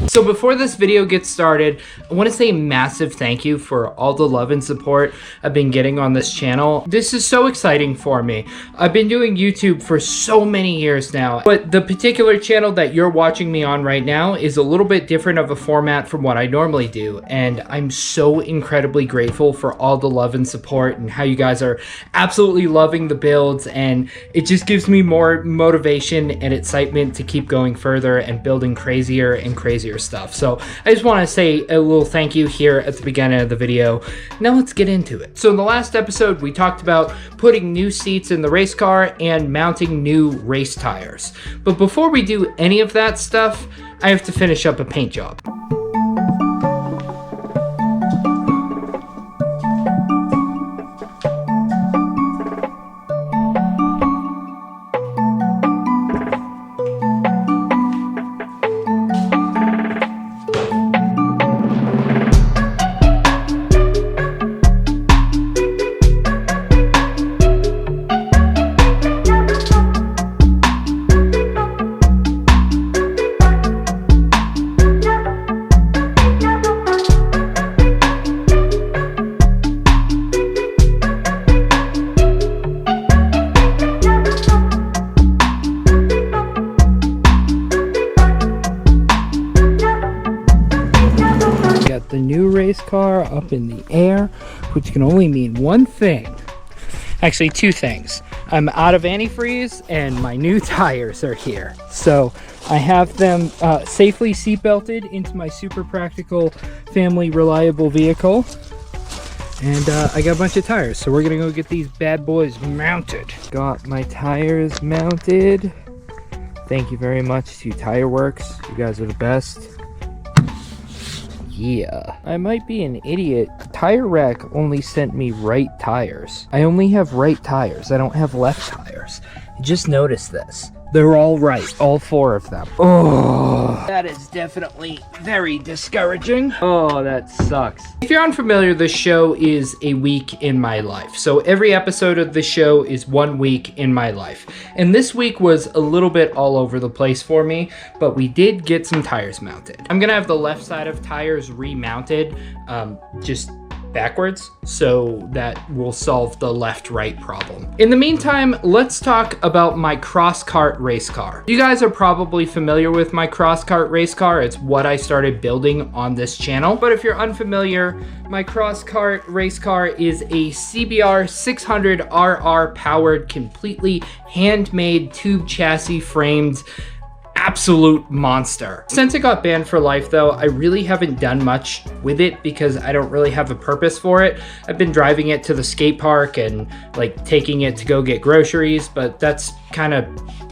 So before this video gets started, I want to say a massive thank you for all the love and support I've been getting on this channel. This is so exciting for me. I've been doing YouTube for so many years now, but the particular channel that you're watching me on right now is a little bit different of a format from what I normally do, and I'm so incredibly grateful for all the love and support and how you guys are absolutely loving the builds, and it just gives me more motivation and excitement to keep going further and building crazier and crazier stuff. So I just want to say a little thank you here at the beginning of the video. Now let's get into it. So in the last episode, we talked about putting new seats in the race car and mounting new race tires. But before we do any of that stuff, I have to finish up a paint job. The new race car up in the air, which can only mean one thing. Actually, two things. I'm out of antifreeze and my new tires are here. So I have them safely seat-belted into my super practical, family reliable vehicle. And I got a bunch of tires, so we're gonna go get these bad boys mounted. Got my tires mounted. Thank you very much to Tire Works. You guys are the best. Yeah, I might be an idiot. Tire Rack only sent me right tires. I only have right tires. I don't have left tires. Just noticed this. They're all right, all four of them. Oh, that is definitely very discouraging. Oh, that sucks. If you're unfamiliar, this show is a week in my life. So every episode of the show is 1 week in my life. And this week was a little bit all over the place for me, but we did get some tires mounted. I'm gonna have the left side of tires remounted, just backwards, so that will solve the left-right problem. In the meantime, let's talk about my Crosskart race car. You guys are probably familiar with my Crosskart race car. It's what I started building on this channel. But if you're unfamiliar, my Crosskart race car is a CBR 600RR powered, completely handmade tube chassis framed absolute monster. Since it got banned for life though, I really haven't done much with it because I don't really have a purpose for it. I've been driving it to the skate park and like taking it to go get groceries, but that's kind of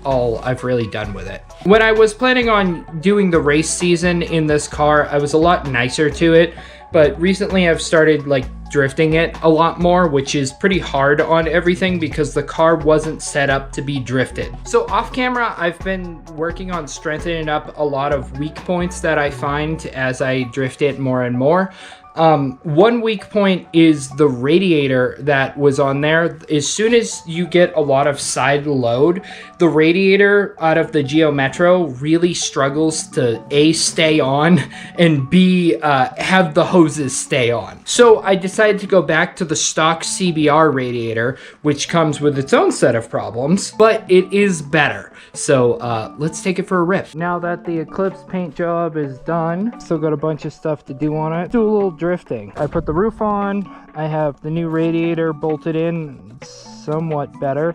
all I've really done with it. When I was planning on doing the race season in this car, I was a lot nicer to it, but recently I've started like drifting it a lot more, which is pretty hard on everything because the car wasn't set up to be drifted. So off camera, I've been working on strengthening up a lot of weak points that I find as I drift it more and more. One weak point is the radiator that was on there. As soon as you get a lot of side load, the radiator out of the Geo Metro really struggles to A, stay on, and B, have the hoses stay on. So I decided to go back to the stock CBR radiator, which comes with its own set of problems, but it is better. So let's take it for a rip. Now that the Eclipse paint job is done, still got a bunch of stuff to do on it. Do a little drifting. I put the roof on. I have the new radiator bolted in. It's somewhat better.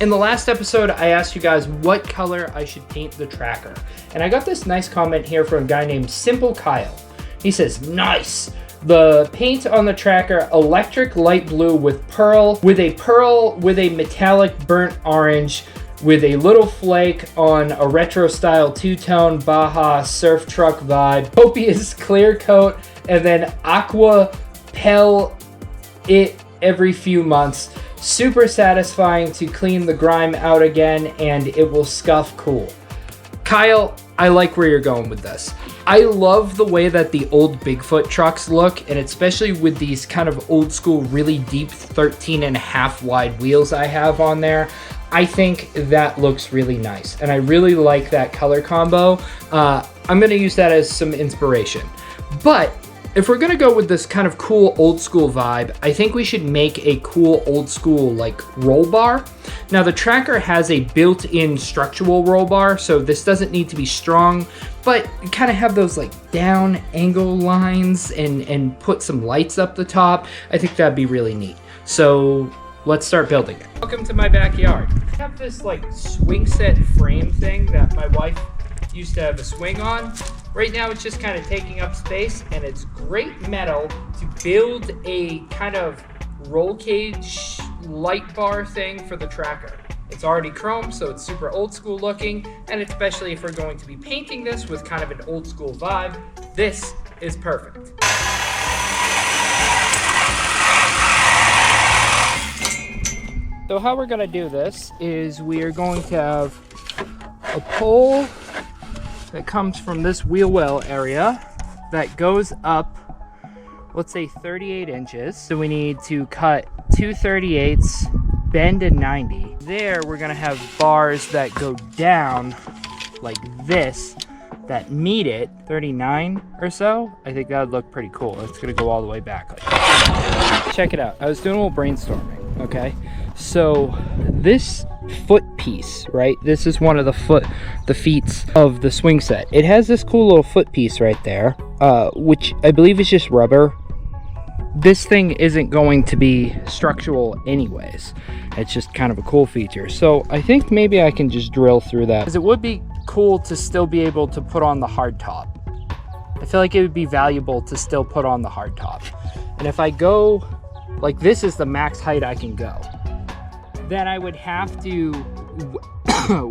In the last episode, I asked you guys what color I should paint the tracker. And I got this nice comment here from a guy named Simple Kyle. He says, nice. The paint on the tracker, electric light blue with a metallic burnt orange with a little flake on a retro style two-tone Baja surf truck vibe. Copious clear coat, and then aqua pel it every few months. Super satisfying to clean the grime out again, and it will scuff cool. Kyle, I like where you're going with this. I love the way that the old Bigfoot trucks look, and especially with these kind of old school, really deep 13.5 wide wheels I have on there. I think that looks really nice, and I really like that color combo. I'm gonna use that as some inspiration. But if we're gonna go with this kind of cool old school vibe, I think we should make a cool old school like roll bar. Now the tracker has a built-in structural roll bar, so this doesn't need to be strong, but kind of have those like down angle lines and put some lights up the top. I think that'd be really neat. So let's start building it. Welcome to my backyard. I have this like swing set frame thing that my wife used to have a swing on. Right now it's just kind of taking up space, and it's great metal to build a kind of roll cage light bar thing for the tracker. It's already chrome, so it's super old school looking, and especially if we're going to be painting this with kind of an old school vibe, this is perfect. So how we're gonna do this is we are going to have a pole that comes from this wheel well area that goes up, let's say 38 inches. So we need to cut 2 38ths, bend a 90. There we're gonna have bars that go down like this that meet it, 39 or so. I think that would look pretty cool. It's gonna go all the way back like that. Check it out. I was doing a little brainstorming, okay? So this foot piece, right? This is one of the feet of the swing set. It has this cool little foot piece right there, which I believe is just rubber. This thing isn't going to be structural anyways. It's just kind of a cool feature. So I think maybe I can just drill through that, because it would be cool to still be able to put on the hard top. I feel like it would be valuable to still put on the hard top. And if I go, like this is the max height I can go, then I would have to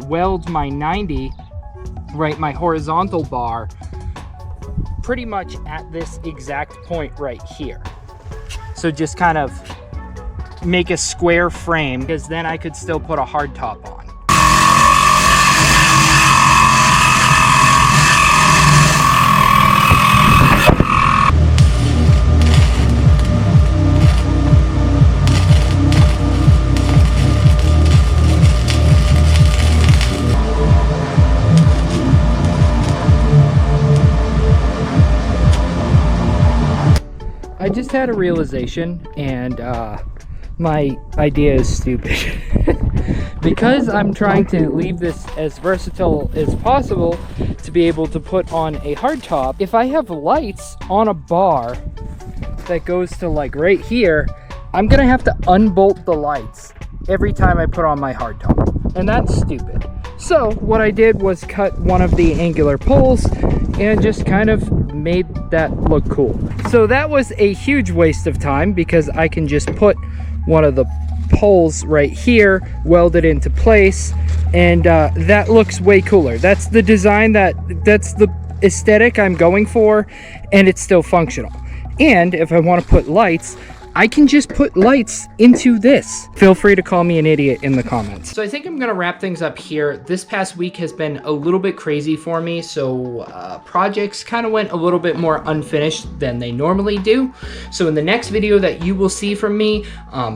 weld my 90, right, my horizontal bar, pretty much at this exact point right here. So just kind of make a square frame, because then I could still put a hard top on. I just had a realization, and my idea is stupid. Because I'm trying to leave this as versatile as possible to be able to put on a hardtop, if I have lights on a bar that goes to like right here, I'm gonna have to unbolt the lights every time I put on my hardtop, and that's stupid. So what I did was cut one of the angular poles and just kind of made that look cool. So that was a huge waste of time, because I can just put one of the poles right here, weld it into place, and that looks way cooler. That's the design, that's the aesthetic I'm going for, and it's still functional. And if I want to put lights, I can just put lights into this. Feel free to call me an idiot in the comments. So I think I'm gonna wrap things up here. This past week has been a little bit crazy for me, so projects kind of went a little bit more unfinished than they normally do. So in the next video that you will see from me,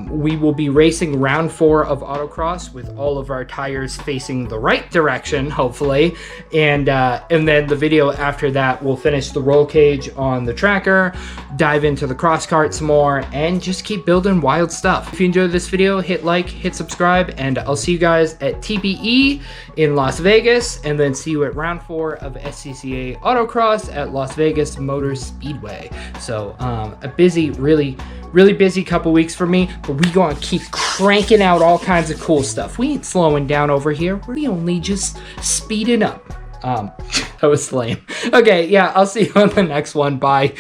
we will be racing round 4 of autocross with all of our tires facing the right direction, hopefully. And then the video after that, we'll finish the roll cage on the tracker, dive into the Crosskart some more, and just keep building wild stuff. If you enjoyed this video, hit like, hit subscribe, and I'll see you guys at TPE in Las Vegas, and then see you at round 4 of SCCA Autocross at Las Vegas Motor Speedway. So a busy, really Really busy couple weeks for me, but we gonna keep cranking out all kinds of cool stuff. We ain't slowing down over here. We only just speeding up. That was lame. Okay, yeah, I'll see you on the next one. Bye.